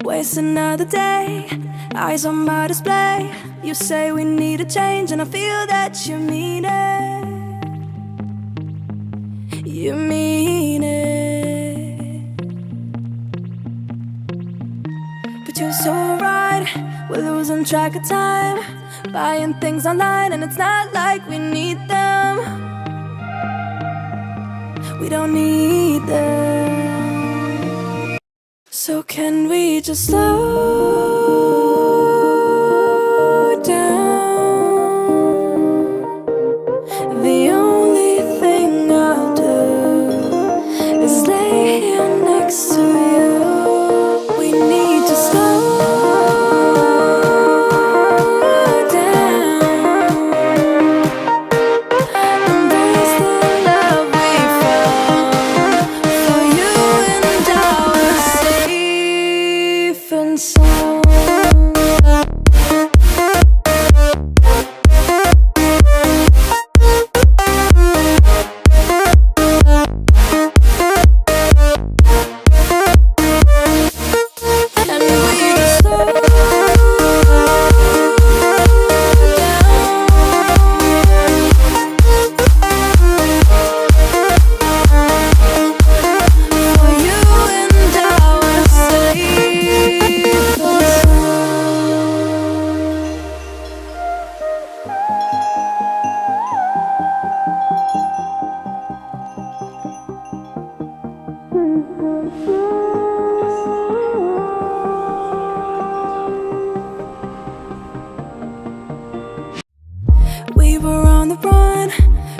Waste another day, eyes on my display. You say we need a change and I feel that you mean it. You mean it. But you're so right, we're losing track of time, buying things online and it's not like we need them. We don't need them. So can we just slow down? The only thing I'll do is lay here next to you. We need to slow down. Embrace the love we found. For you and I are safe and sound. We were on the run,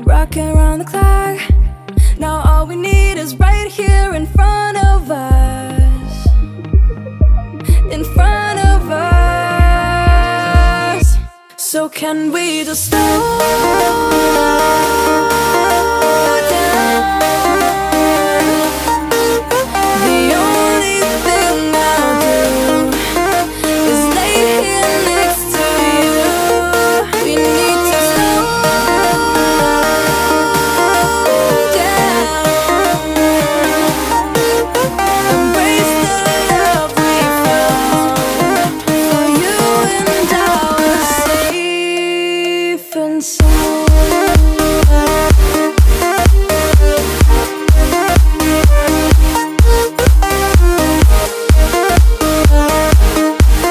rocking around the clock. Now all we need is right here in front of us. In front of us. So can we just slow down? The only thing I'll do is lay here next to you. We need to slow down. Embrace the love we found. For you and I are safe and sound.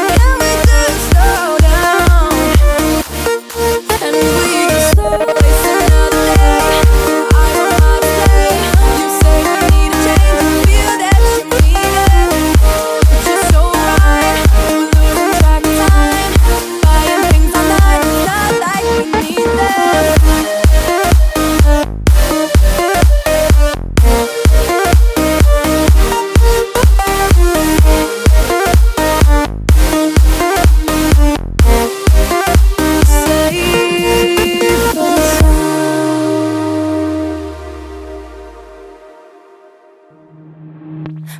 Can we just slow down? And we just waste another day. I don't have to stay. You say we need a change and feel that you mean it. But you're so right, we're losing track of time, buying things online, it's not like we need them.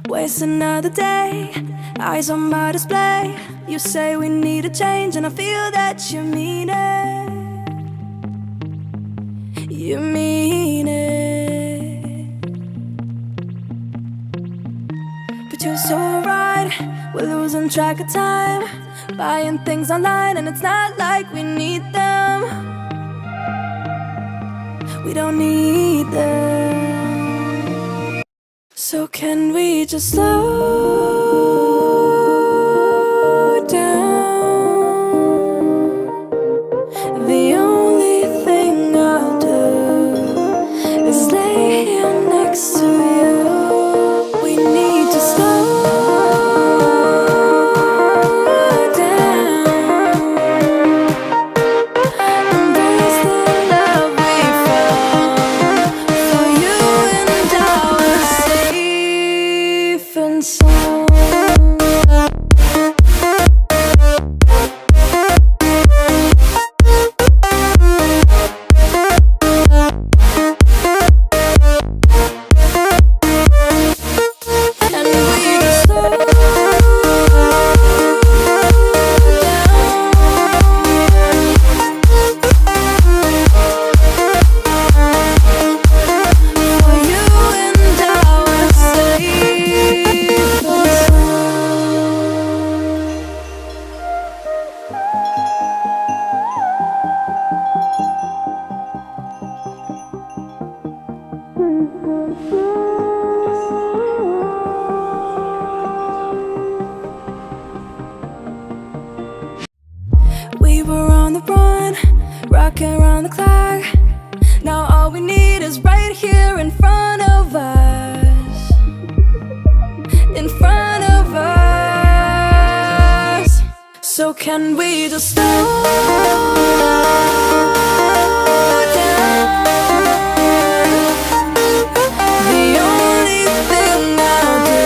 Waste another day, eyes on my display. You say we need a change and I feel that you mean it. You mean it. But you're so right, we're losing track of time, buying things online and it's not like we need them. We don't need them. So can we just slow down? The only thing I'll do is lay here next to you. We need to slow down. Embrace the love we found. For you and I are safe and sound. For you and I are safe. been rocking around the clock. Now all we need is right here in front of us. In front of us. So can we just slow down? The only thing I'll do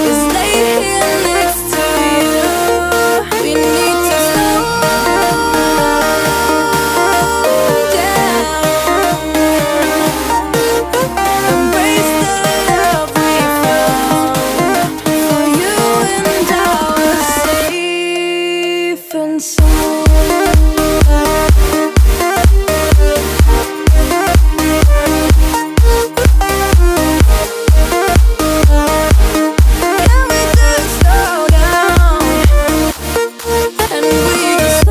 is lay here next to you. We need to slow down. Embrace the love we found. For you and I are safe and sound.